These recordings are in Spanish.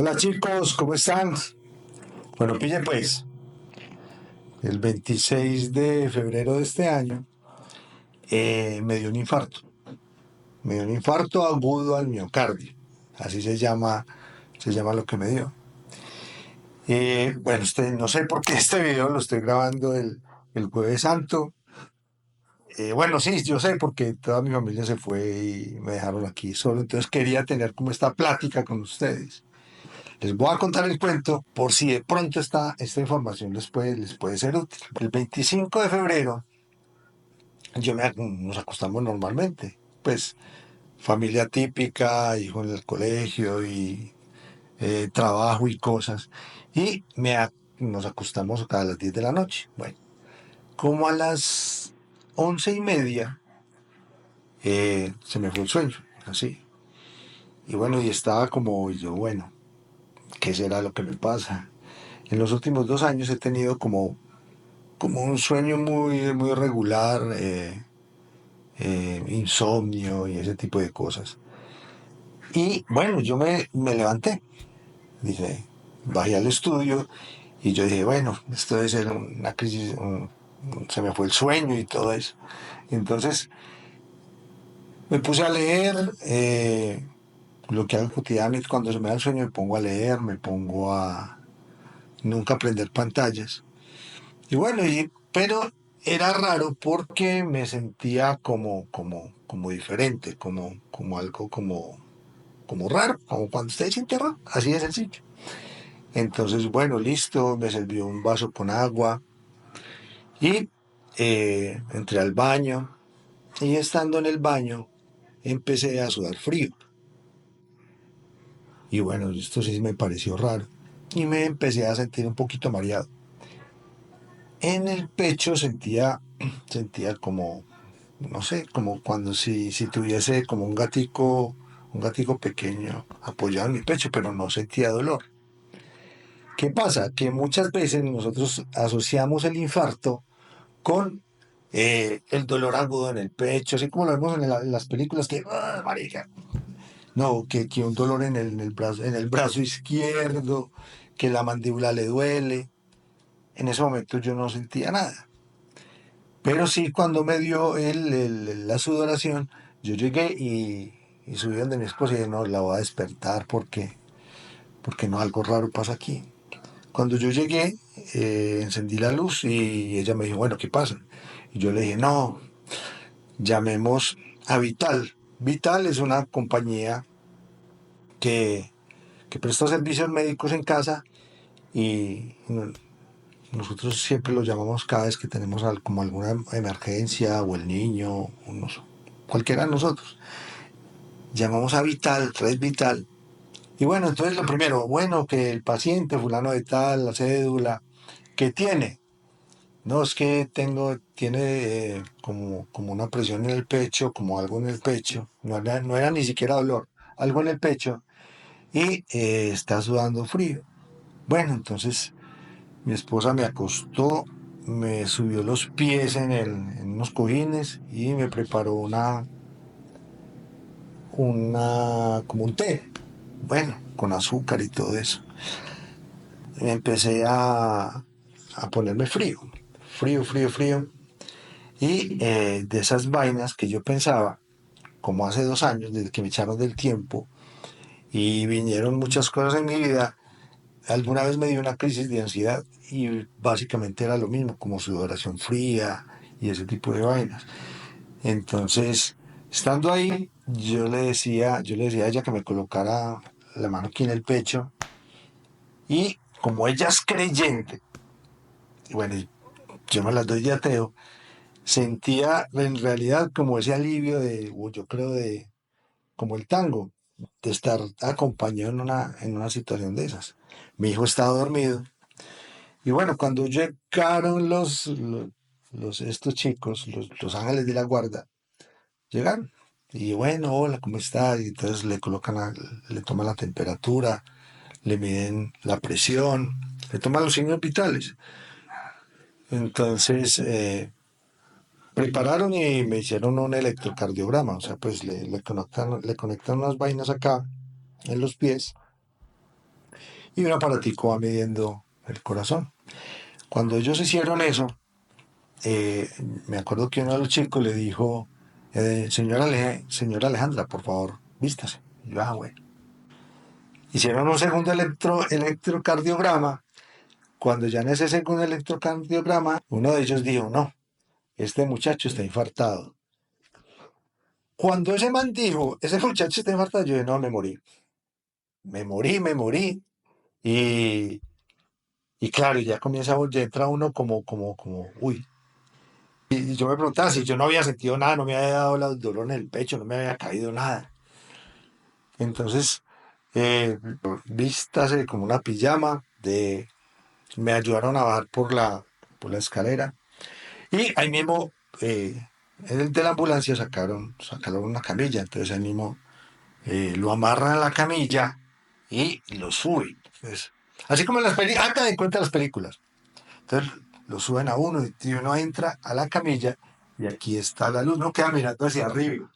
Hola chicos, ¿cómo están? Bueno, pille pues, el 26 de febrero de este año me dio un infarto. Me dio un infarto agudo al miocardio. Así se llama lo que me dio. Bueno, no sé por qué este video lo estoy grabando el Jueves Santo. Bueno, sí, yo sé porque toda mi familia se fue y me dejaron aquí solo. Entonces quería tener como esta plática con ustedes. Les voy a contar el cuento por si de pronto esta información les puede ser útil. El 25 de febrero nos acostamos normalmente. Pues familia típica, hijo en el colegio y trabajo y cosas. Nos acostamos a las 10 de la noche. Bueno, como a las 11:30 se me fue el sueño, así. Y bueno, y estaba como, y yo, bueno, ¿qué será lo que me pasa? En los últimos 2 años he tenido como un sueño muy regular, insomnio y ese tipo de cosas. Y bueno, me levanté, dije, bajé al estudio y yo dije, bueno, esto debe ser una crisis, se me fue el sueño y todo eso. Entonces me puse a leer, lo que hago cotidianamente cuando se me da el sueño, me pongo a leer, me pongo a nunca prender pantallas. Y bueno, pero era raro porque me sentía como diferente, como algo como raro, como cuando usted se siente raro, así de sencillo. Entonces, bueno, listo, me sirvió un vaso con agua y entré al baño y estando en el baño empecé a sudar frío. Y bueno, esto sí me pareció raro y me empecé a sentir un poquito mareado. En el pecho sentía como, no sé, como cuando si tuviese como un gatico pequeño apoyado en mi pecho, pero no sentía dolor. ¿Qué pasa? Que muchas veces nosotros asociamos el infarto con el dolor agudo en el pecho, así como lo vemos en las películas que, ¡ah, marica! No, que un dolor en el brazo izquierdo, que la mandíbula le duele. En ese momento yo no sentía nada. Pero sí, cuando me dio la sudoración, yo llegué y subí donde mi esposa y dije, no, la voy a despertar porque no, algo raro pasa aquí. Cuando yo llegué, encendí la luz y ella me dijo, bueno, ¿qué pasa? Y yo le dije, no, llamemos a Vital. Vital es una compañía que, que presta servicios médicos en casa y nosotros siempre lo llamamos cada vez que tenemos como alguna emergencia o el niño, cualquiera de nosotros. Llamamos a Vital, Red Vital. Y bueno, entonces lo primero, bueno, que el paciente fulano de tal, la cédula, ¿qué tiene? No, es que tiene como una presión en el pecho, como algo en el pecho. No era ni siquiera dolor, algo en el pecho. Y está sudando frío. Bueno, entonces mi esposa me acostó, me subió los pies en unos cojines y me preparó como un té. Bueno, con azúcar y todo eso. Empecé a ponerme frío, frío. Y de esas vainas que yo pensaba, como hace 2 años, desde que me echaron del tiempo y vinieron muchas cosas en mi vida, alguna vez me dio una crisis de ansiedad y básicamente era lo mismo, como sudoración fría y ese tipo de vainas. Entonces, estando ahí, yo le decía a ella que me colocara la mano aquí en el pecho y como ella es creyente, y bueno, yo me las doy de ateo, sentía en realidad como ese alivio yo creo como el tango, de estar acompañado en una situación de esas. Mi hijo estaba dormido. Y bueno, cuando llegaron estos chicos, los ángeles de la guarda, llegaron. Y bueno, hola, ¿cómo está? Y entonces le toman la temperatura, le miden la presión, le toman los signos vitales. Entonces, prepararon y me hicieron un electrocardiograma, o sea, pues le conectan unas vainas acá en los pies y un aparatico va midiendo el corazón. Cuando ellos hicieron eso, eh, me acuerdo que uno de los chicos le dijo, señora Alejandra, por favor, vístase. Y yo, bueno. Hicieron un segundo electrocardiograma. Cuando ya en ese segundo electrocardiograma, uno de ellos dijo, no, este muchacho está infartado. Cuando ese man dijo, ese muchacho está infartado, yo dije, no, me morí. Me morí. Y, y claro, ya comienza, ya entra uno uy. Y yo me preguntaba si yo no había sentido nada, no me había dado el dolor en el pecho, no me había caído nada. Entonces, vístase como una pijama, me ayudaron a bajar por la escalera. Y ahí mismo, de la ambulancia sacaron una camilla, entonces ahí mismo lo amarran a la camilla y lo suben. Entonces, así como en las películas, haga de cuenta las películas. Entonces lo suben a uno y uno entra a la camilla y aquí está la luz, no queda mirando hacia arriba.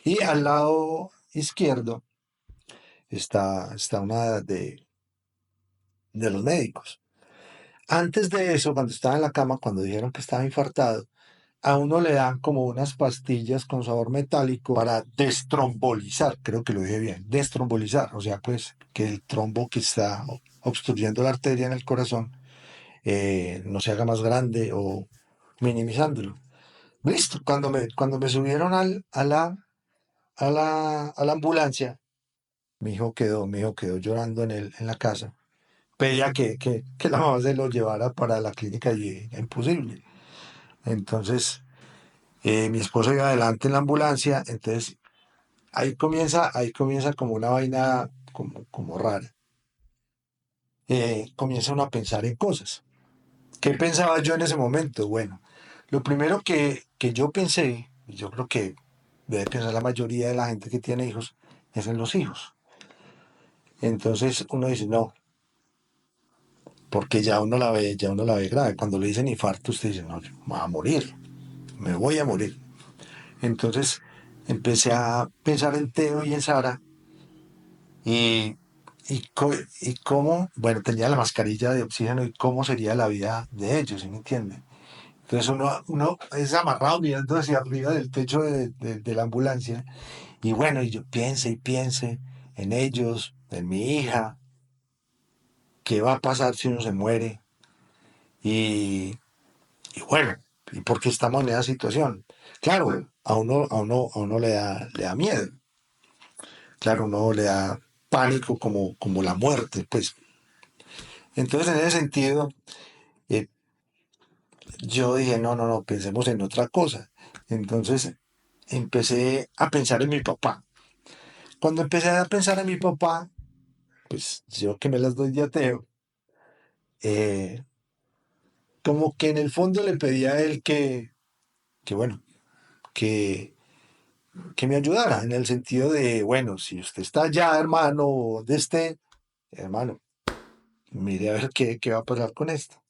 Y al lado izquierdo está una de los médicos. Antes de eso, cuando estaba en la cama, cuando dijeron que estaba infartado, a uno le dan como unas pastillas con sabor metálico para destrombolizar, creo que lo dije bien, destrombolizar, o sea, pues que el trombo que está obstruyendo la arteria en el corazón no se haga más grande o minimizándolo. Listo, cuando me subieron a la ambulancia, mi hijo quedó llorando en la casa. Pedía que la mamá se lo llevara para la clínica y era imposible. Entonces, mi esposo iba adelante en la ambulancia, entonces ahí comienza como una vaina como rara. Comienza uno a pensar en cosas. ¿Qué pensaba yo en ese momento? Bueno, lo primero que yo pensé, y yo creo que debe pensar la mayoría de la gente que tiene hijos, es en los hijos. Entonces uno dice, no, porque ya uno la ve grave. Cuando le dicen infarto, usted dice, no, yo me voy a morir, me voy a morir. Entonces empecé a pensar en Teo y en Sara y, y cómo, bueno, tenía la mascarilla de oxígeno y cómo sería la vida de ellos, ¿sí me entienden? Entonces uno es amarrado mirando hacia arriba del techo de la ambulancia y bueno, y yo piense y piense en ellos, en mi hija, qué va a pasar si uno se muere y, y bueno, y por qué estamos en esa situación. Claro, a uno le da miedo, claro, uno le da pánico como la muerte, pues. Entonces, en ese sentido, eh, yo dije, no, no, no, pensemos en otra cosa. Entonces, empecé a pensar en mi papá. Cuando empecé a pensar en mi papá, pues yo que me las doy de ateo, eh, como que en el fondo le pedía a él que bueno, que, que me ayudara, en el sentido de, bueno, si usted está allá, hermano, o donde esté, hermano, mire a ver qué va a pasar con esto.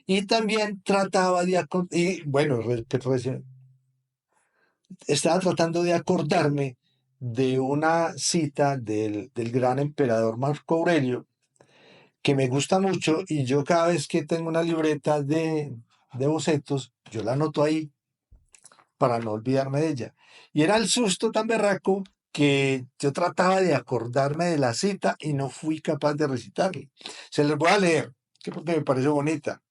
Y también trataba y bueno, estaba tratando de acordarme de una cita del gran emperador Marco Aurelio, que me gusta mucho y yo cada vez que tengo una libreta de bocetos, yo la anoto ahí para no olvidarme de ella. Y era el susto tan berraco que yo trataba de acordarme de la cita y no fui capaz de recitarla. Se les voy a leer, que porque me parece bonita.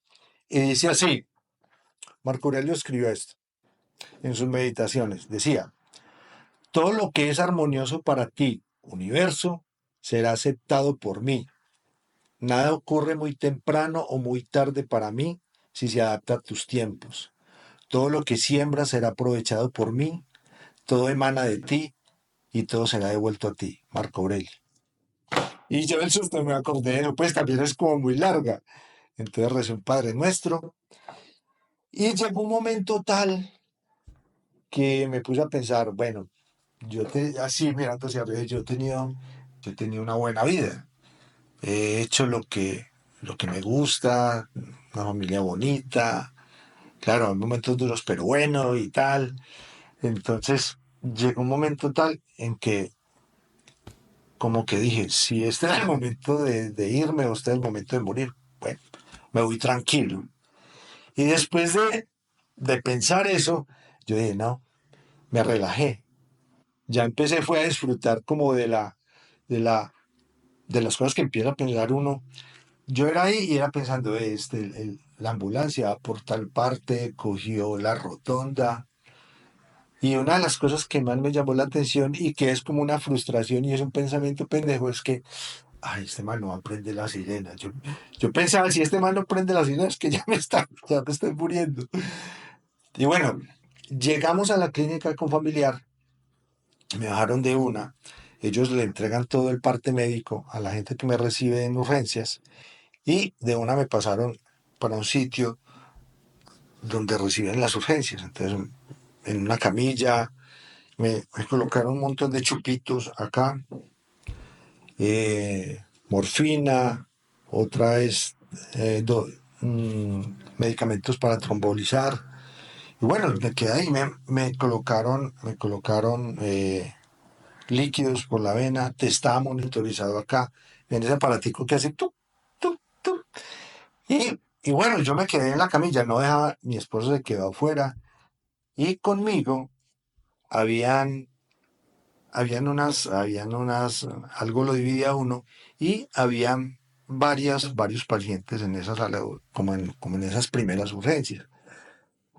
Y dice así, Marco Aurelio escribió esto en sus meditaciones. Decía, todo lo que es armonioso para ti, universo, será aceptado por mí. Nada ocurre muy temprano o muy tarde para mí si se adapta a tus tiempos. Todo lo que siembra será aprovechado por mí, todo emana de ti y todo será devuelto a ti. Marco Aurelio. Y yo el susto me acordé, no, pues también es como muy larga. Entonces recé un Padre Nuestro y llegó un momento tal que me puse a pensar, bueno, así mirando hacia arriba, yo he tenido una buena vida. He hecho lo que me gusta, una familia bonita, claro, hay momentos duros, pero bueno y tal. Entonces llegó un momento tal en que como que dije, si este era el momento de irme o este es el momento de morir, bueno, me voy tranquilo. Y después de pensar eso, yo dije, no, me relajé. Ya empecé fue a disfrutar como de la, de las cosas que empieza a pensar uno. Yo era ahí y era pensando, la ambulancia va por tal parte, cogió la rotonda. Y una de las cosas que más me llamó la atención y que es como una frustración y es un pensamiento pendejo es que, ay, este man no va a prender la sirena. Yo pensaba, si este man no prende la sirena es que ya me estoy muriendo. Y bueno, llegamos a la clínica con familiar, me bajaron de una, ellos le entregan todo el parte médico a la gente que me recibe en urgencias y de una me pasaron para un sitio donde reciben las urgencias. Entonces, en una camilla, me colocaron un montón de chupitos acá, morfina, otra es eh, do- mm, medicamentos para trombolizar. Y bueno, me quedé ahí, me colocaron líquidos por la vena, te estaba monitorizado acá, en ese aparatico que hace tú, tú, tú. Y bueno, yo me quedé en la camilla, no dejaba, mi esposo se quedó afuera y conmigo habían, algo lo dividía uno y habían varios pacientes en esa sala, como en esas primeras urgencias.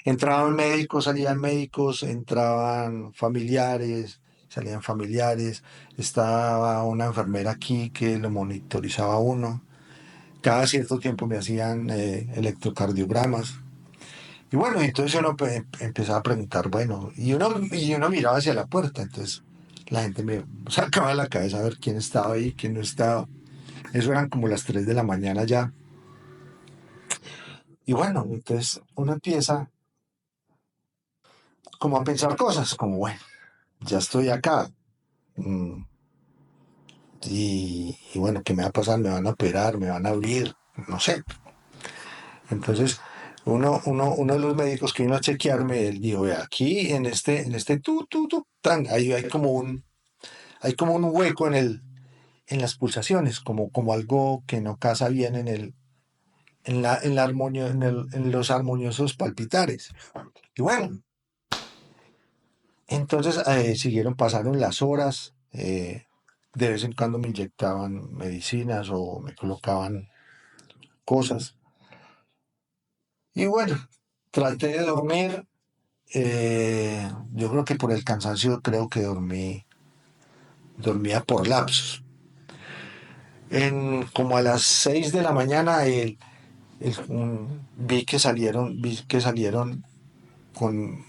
Entraban médicos, salían médicos, entraban familiares, salían familiares, estaba una enfermera aquí que lo monitorizaba a uno. Cada cierto tiempo me hacían electrocardiogramas. Y bueno, entonces uno empezaba a preguntar, bueno, y uno miraba hacia la puerta, entonces la gente me sacaba de la cabeza a ver quién estaba ahí, quién no estaba. Eso eran como las 3 de la mañana ya. Y bueno, entonces uno empieza como a pensar cosas, como bueno, ya estoy acá. mm, y bueno, ¿qué me va a pasar? ¿Me van a operar? ¿Me van a abrir? No sé. Entonces, uno de los médicos que vino a chequearme, él dijo, vea, aquí en este tan, hay como un hueco en las pulsaciones, como algo que no casa bien en la armonio, en los armoniosos palpitares. Y bueno, entonces pasaron las horas, de vez en cuando me inyectaban medicinas o me colocaban cosas. Y bueno, traté de dormir. Yo creo que por el cansancio creo que dormía por lapsos. Como a las 6 de la mañana vi que salieron con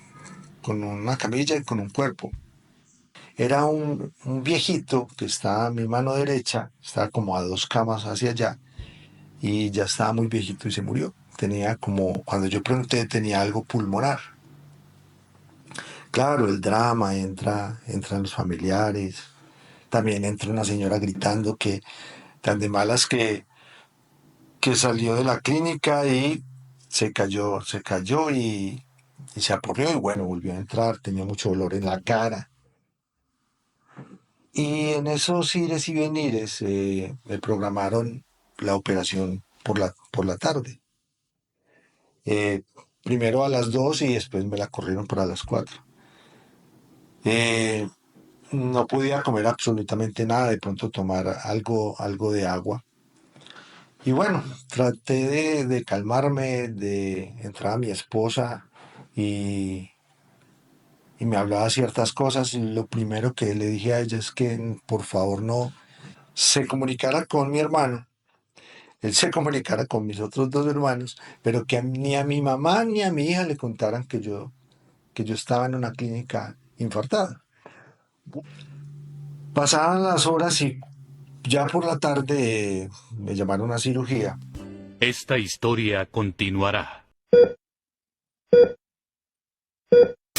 una camilla y con un cuerpo. Era un viejito que estaba a mi mano derecha, estaba como a 2 camas hacia allá y ya estaba muy viejito y se murió. Tenía como, cuando yo pregunté, tenía algo pulmonar. Claro, el drama, entran los familiares, también entra una señora gritando que tan de malas que salió de la clínica y se cayó y se aporreó y bueno, volvió a entrar, tenía mucho dolor en la cara. Y en esos ires y venires me programaron la operación por la tarde. Eh, Primero a las 2 y después me la corrieron para las 4. Eh, no podía comer absolutamente nada, de pronto tomar algo de agua. Y bueno, traté de calmarme, de entrar a mi esposa y, y me hablaba ciertas cosas. Y lo primero que le dije a ella es que por favor no se comunicara con mi hermano, él se comunicara con mis otros 2 hermanos, pero que ni a mi mamá ni a mi hija le contaran que yo estaba en una clínica infartada. Pasaban las horas y ya por la tarde me llamaron a cirugía. Esta historia continuará.